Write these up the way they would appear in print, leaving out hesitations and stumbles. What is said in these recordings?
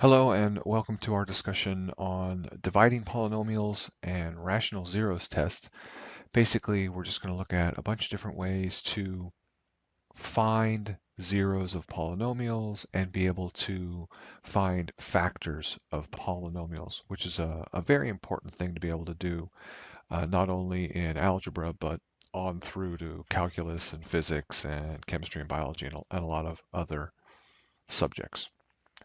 Hello and welcome to our discussion on dividing polynomials and rational zeros test. Basically, we're just going to look at a bunch of different ways to find zeros of polynomials and be able to find factors of polynomials, which is a very important thing to be able to do, not only in algebra, but on through to calculus and physics and chemistry and biology and a lot of other subjects.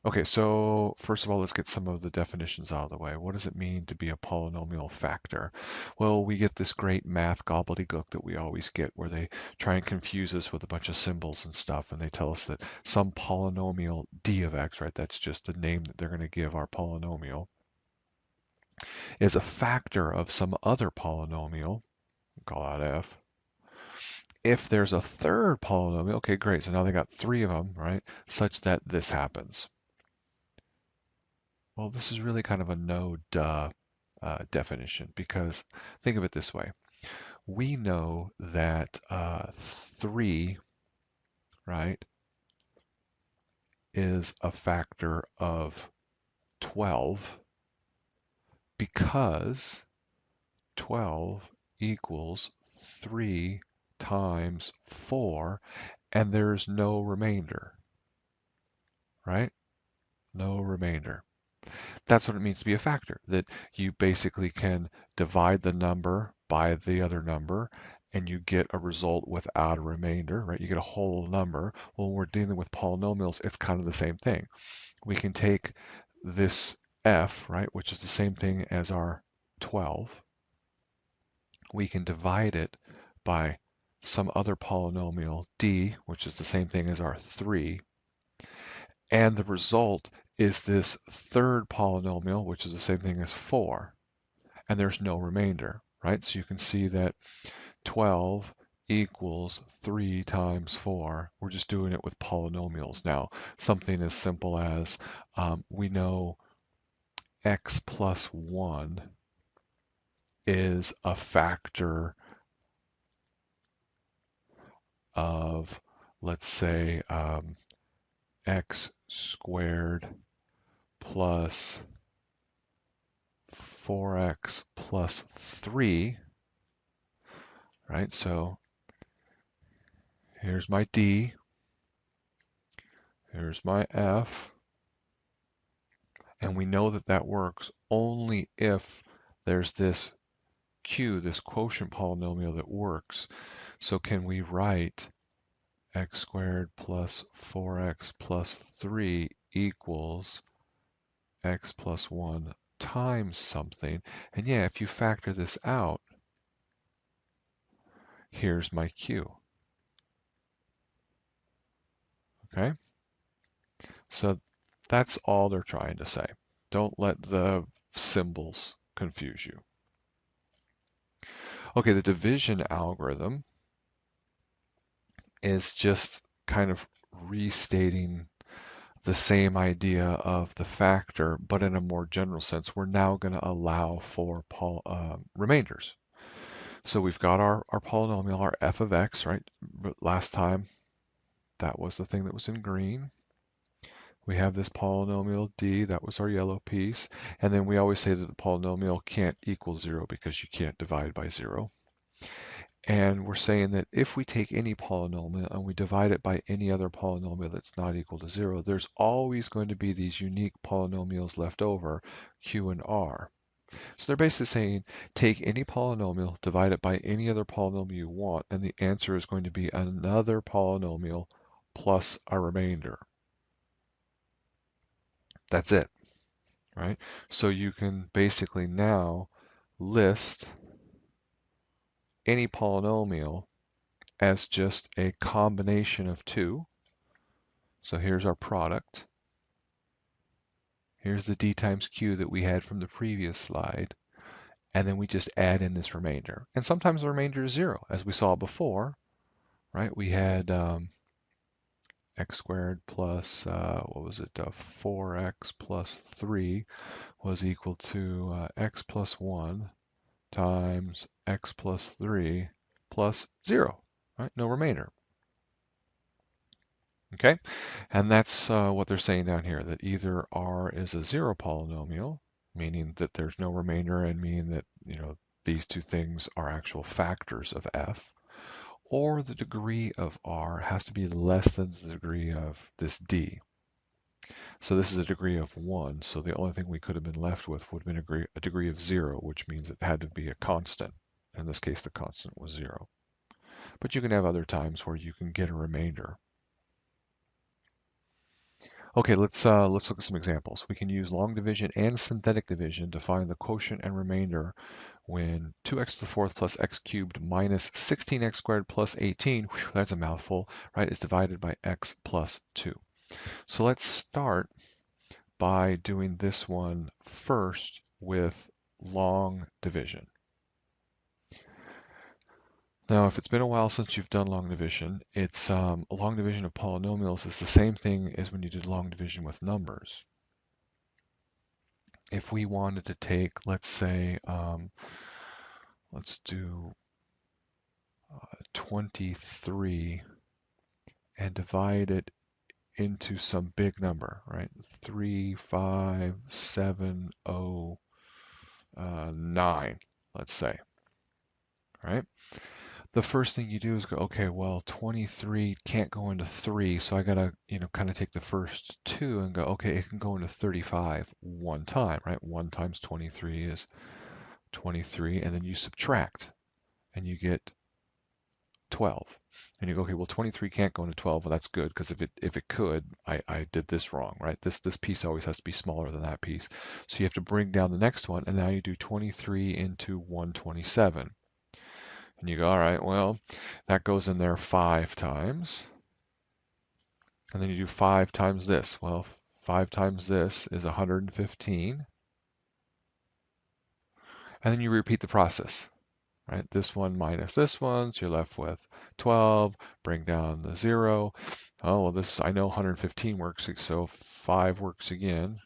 Okay, so first of all, let's get some of the definitions out of the way. What does it mean to be a polynomial factor? Well, we get this great math gobbledygook that we always get where they try and confuse us with a bunch of symbols and stuff, and they tell us that some polynomial d of x, right, that's just the name that they're going to give our polynomial, is a factor of some other polynomial, call that f. If there's a third polynomial, okay, great, so now they got three of them, right, such that this happens. Well, this is really kind of a no-duh definition because think of it this way. We know that 3, right, is a factor of 12 because 12 equals 3 times 4 and there's no remainder, right? No remainder. That's what it means to be a factor, that you basically can divide the number by the other number and you get a result without a remainder, right? You get a whole number. Well, when we're dealing with polynomials, it's kind of the same thing. We can take this f, right, which is the same thing as our 12. We can divide it by some other polynomial, d, which is the same thing as our 3. And the result is this third polynomial, which is the same thing as 4, and there's no remainder, right? So you can see that 12 equals 3 times 4. We're just doing it with polynomials now. Something as simple as we know x plus 1 is a factor of, let's say, x squared plus 4x plus 3, right? So here's my d, here's my f, and we know that that works only if there's this q, this quotient polynomial that works. So can we write x squared plus 4x plus 3 equals x plus 1 times something? And yeah, if you factor this out, here's my q. Okay? So that's all they're trying to say. Don't let the symbols confuse you. Okay, the division algorithm is just kind of restating the same idea of the factor, but in a more general sense. We're now going to allow for remainders. So we've got our polynomial, our f of x, right? But last time, that was the thing that was in green. We have this polynomial d, that was our yellow piece. And then we always say that the polynomial can't equal 0 because you can't divide by 0. And we're saying that if we take any polynomial and we divide it by any other polynomial that's not equal to 0, there's always going to be these unique polynomials left over, q and r. So they're basically saying take any polynomial, divide it by any other polynomial you want, and the answer is going to be another polynomial plus a remainder. That's it, right? So you can basically now list any polynomial as just a combination of two. So here's our product. Here's the d times q that we had from the previous slide. And then we just add in this remainder. And sometimes the remainder is 0, as we saw before, right? We had x squared plus, what was it, 4x plus 3 was equal to x plus 1 times x plus 3 plus 0, right? No remainder. Okay, and that's what they're saying down here, that either R is a zero polynomial, meaning that there's no remainder and meaning that, these two things are actual factors of f, or the degree of R has to be less than the degree of this D. So this is a degree of 1, so the only thing we could have been left with would have been a degree of 0, which means it had to be a constant. In this case, the constant was 0. But you can have other times where you can get a remainder. Okay, let's look at some examples. We can use long division and synthetic division to find the quotient and remainder when 2x to the fourth plus x cubed minus 16x squared plus 18, whew, that's a mouthful, right, is divided by x plus 2. So let's start by doing this one first with long division. Now, if it's been a while since you've done long division, it's a long division of polynomials is the same thing as when you did long division with numbers. If we wanted to take, let's say, let's do 23 and divide it into some big number, right? 3, 5, 7, 0, 9, let's say, right? The first thing you do is go, okay, well, 23 can't go into 3, so I gotta, kind of take the first 2 and go, okay, it can go into 35 one time, right? 1 times 23 is 23, and then you subtract, and you get 12. And you go, okay, well, 23 can't go into 12. Well, that's good, because if it could, I did this wrong, right? This piece always has to be smaller than that piece. So you have to bring down the next one, and now you do 23 into 127. And you go, all right, well, that goes in there 5 times. And then you do 5 times this. Well, 5 times this is 115. And then you repeat the process, right? This one minus this one, so you're left with 12. Bring down the 0. Oh, well, I know 115 works, so 5 works again.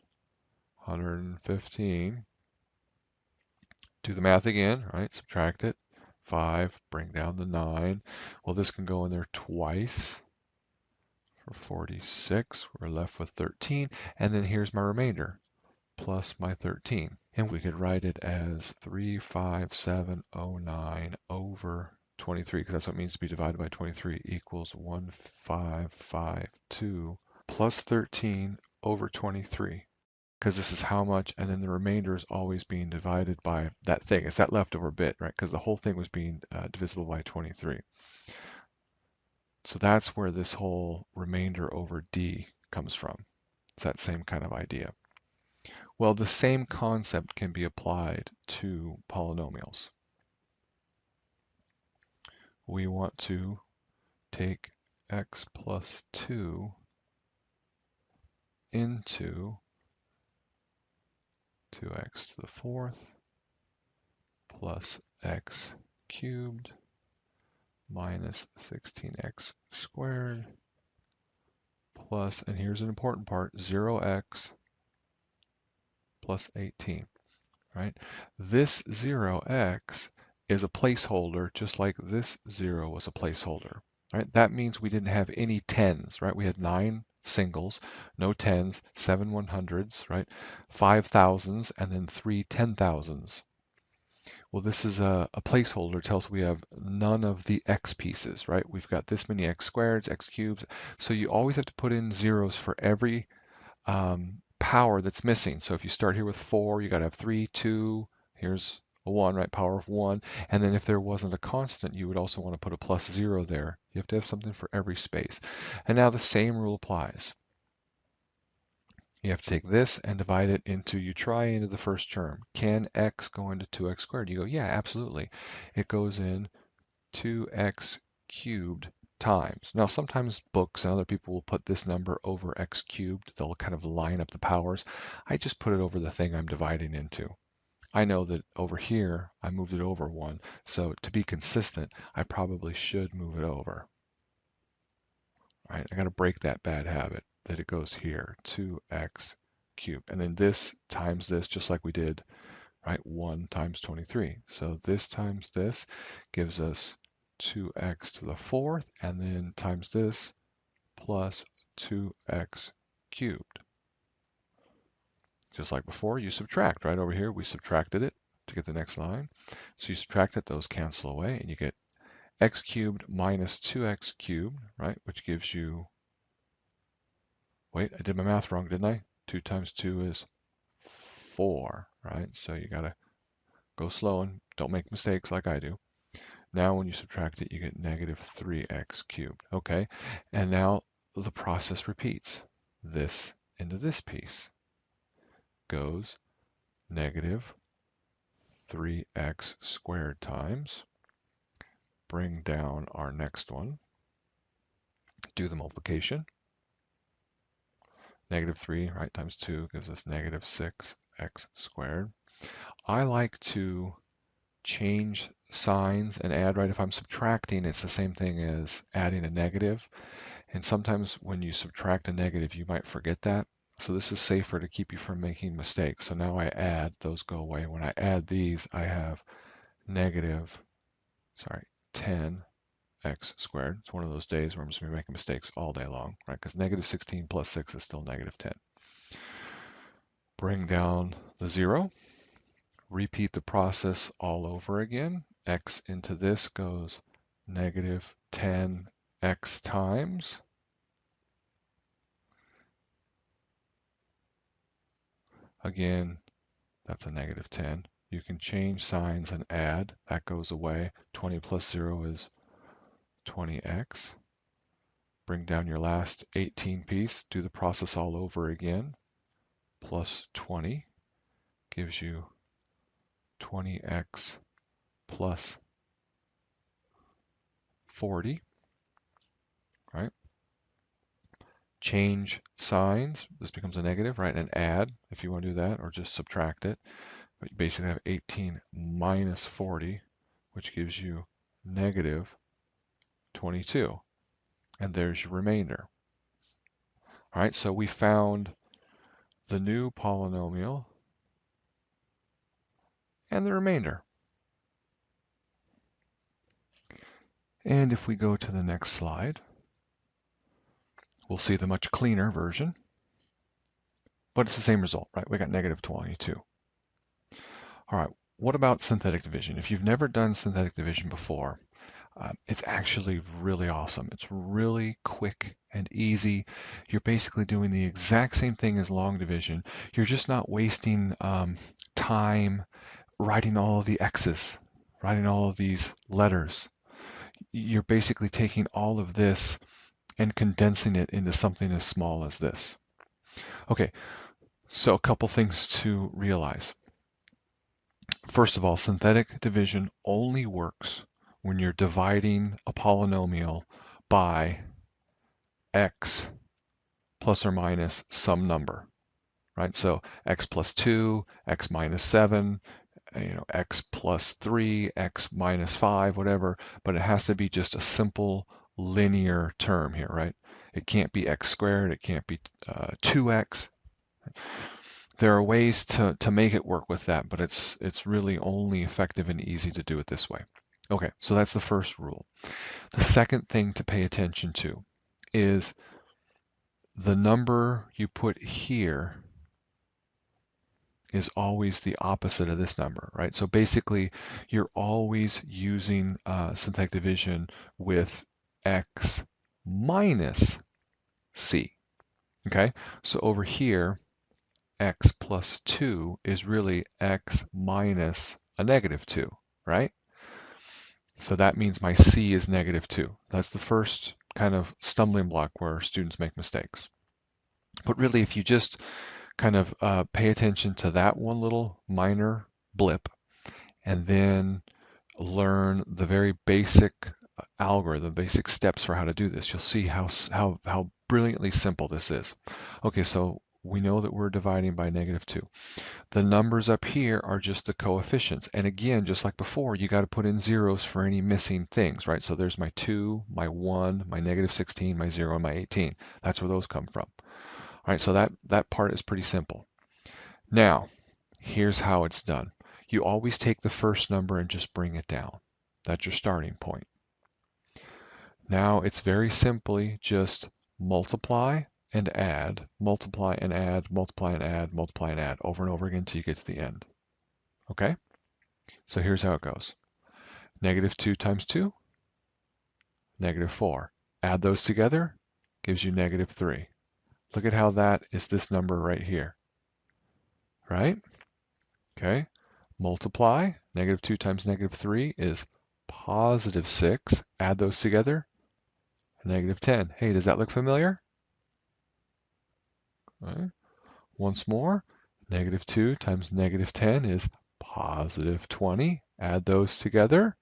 115. Do the math again, right? Subtract it. 5, bring down the 9. Well, this can go in there twice. For 46, we're left with 13, and then here's my remainder, plus my 13. And we could write it as 35709 over 23, because that's what it means to be divided by 23, equals 1552 plus 13 over 23. Because this is how much, and then the remainder is always being divided by that thing. It's that leftover bit, right? Because the whole thing was being divisible by 23. So that's where this whole remainder over D comes from. It's that same kind of idea. Well, the same concept can be applied to polynomials. We want to take x plus 2 into 2x to the fourth plus x cubed minus 16x squared plus, and here's an important part, 0x plus 18, right? This 0x is a placeholder, just like this 0 was a placeholder, right? That means we didn't have any tens, right? We had 9 singles, no tens, 7 100s, right? 5 thousands, and then 3 10,000s. Well, this is a placeholder, tells us we have none of the x pieces, right? We've got this many x squareds, x cubes, so you always have to put in zeros for every power that's missing. So if you start here with 4, you got to have 3, 2, here's a 1, right? Power of 1. And then if there wasn't a constant, you would also want to put a plus 0 there. You have to have something for every space. And now the same rule applies. You have to take this and divide it into, you try into the first term. Can x go into 2x squared? You go, yeah, absolutely. It goes in 2x cubed times. Now, sometimes books and other people will put this number over x cubed. They'll kind of line up the powers. I just put it over the thing I'm dividing into. I know that over here, I moved it over 1. So to be consistent, I probably should move it over. Right? I got to break that bad habit that it goes here, 2x cubed. And then this times this, just like we did, right? 1 times 23. So this times this gives us 2x to the fourth, and then times this plus 2x cubed. Just like before, you subtract, right? Over here, we subtracted it to get the next line. So you subtract it, those cancel away, and you get x cubed minus 2x cubed, right? Which gives you, wait, I did my math wrong, didn't I? 2 times 2 is 4, right? So you got to go slow and don't make mistakes like I do. Now when you subtract it, you get negative 3x cubed, okay? And now the process repeats. This into this piece goes negative 3x squared times, bring down our next one, do the multiplication. Negative 3, right, times 2 gives us negative 6x squared. I like to change signs and add, right? If I'm subtracting, it's the same thing as adding a negative. And sometimes when you subtract a negative, you might forget that. So this is safer to keep you from making mistakes. So now I add, those go away. When I add these, I have negative, 10x squared. It's one of those days where I'm just going to be making mistakes all day long, right? Because negative 16 plus 6 is still negative 10. Bring down the 0. Repeat the process all over again. X into this goes negative 10x times. Again, that's a negative 10. You can change signs and add. That goes away. 20 plus 0 is 20x. Bring down your last 18 piece. Do the process all over again. Plus 20 gives you 20x plus 40, right? Change signs. This becomes a negative, right? And add if you want to do that, or just subtract it. But you basically have 18 minus 40, which gives you negative 22. And there's your remainder. All right, so we found the new polynomial and the remainder. And if we go to the next slide, we'll see the much cleaner version. But it's the same result, right? We got negative 22. All right, what about synthetic division? If you've never done synthetic division before, it's actually really awesome. It's really quick and easy. You're basically doing the exact same thing as long division. You're just not wasting time writing all of the x's, writing all of these letters. You're basically taking all of this and condensing it into something as small as this. Okay, so a couple things to realize. First of all, synthetic division only works when you're dividing a polynomial by x plus or minus some number, right? So x plus 2, x minus 7, x plus 3, x minus 5, whatever, but it has to be just a simple linear term here, right? It can't be x squared, it can't be 2x. There are ways to make it work with that, but it's really only effective and easy to do it this way. Okay, so that's the first rule. The second thing to pay attention to is the number you put here is always the opposite of this number, right? So basically, you're always using synthetic division with x minus c, okay? So over here, x plus 2 is really x minus a negative 2, right? So that means my c is negative 2. That's the first kind of stumbling block where students make mistakes. But really, if you just kind of pay attention to that one little minor blip and then learn the very basic algorithm, basic steps for how to do this, you'll see how brilliantly simple this is. Okay, so we know that we're dividing by negative 2. The numbers up here are just the coefficients. And again, just like before, you got to put in zeros for any missing things, right? So there's my 2, my 1, my negative 16, my 0, and my 18. That's where those come from. All right, so that part is pretty simple. Now, here's how it's done. You always take the first number and just bring it down. That's your starting point. Now, it's very simply just multiply and add, multiply and add, multiply and add, multiply and add over and over again until you get to the end. Okay? So here's how it goes. Negative 2 times 2, negative 4. Add those together, gives you negative 3. Look at how that is this number right here, right? Okay. Multiply, negative 2 times negative 3 is positive 6. Add those together, negative 10. Hey, does that look familiar? Right. Once more, negative 2 times negative 10 is positive 20. Add those together.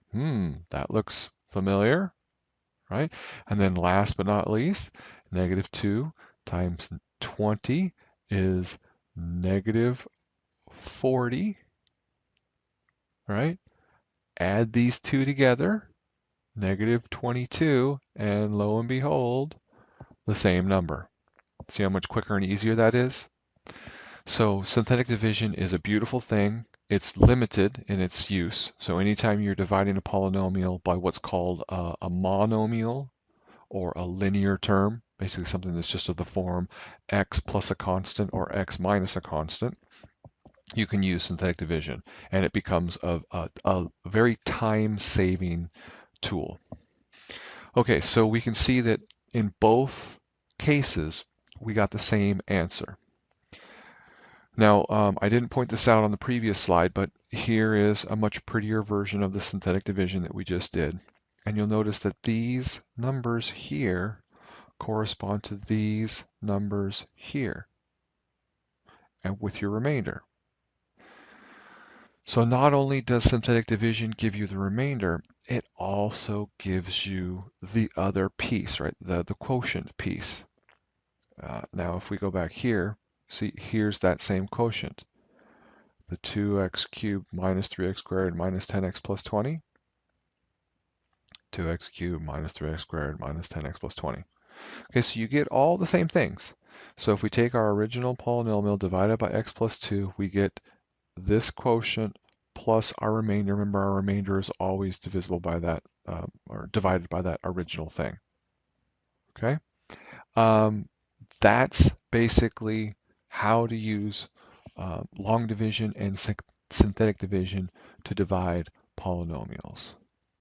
That looks familiar, right? And then last but not least, negative 2 times 20 is negative 40, right? Add these two together, negative 22, and lo and behold, the same number. See how much quicker and easier that is? So synthetic division is a beautiful thing. It's limited in its use. So anytime you're dividing a polynomial by what's called a monomial or a linear term, basically something that's just of the form x plus a constant or x minus a constant, you can use synthetic division, and it becomes a very time-saving tool. Okay, so we can see that in both cases, we got the same answer. Now, I didn't point this out on the previous slide, but here is a much prettier version of the synthetic division that we just did. And you'll notice that these numbers here correspond to these numbers here, and with your remainder. So not only does synthetic division give you the remainder, it also gives you the other piece, right? The quotient piece. Now, if we go back here, see, here's that same quotient. The 2x cubed minus 3x squared minus 10x plus 20. 2x cubed minus 3x squared minus 10x plus 20. Okay, so you get all the same things. So if we take our original polynomial divided by x plus 2, we get this quotient plus our remainder. Remember, our remainder is always divisible by that, or divided by that original thing. Okay? That's basically how to use long division and synthetic division to divide polynomials.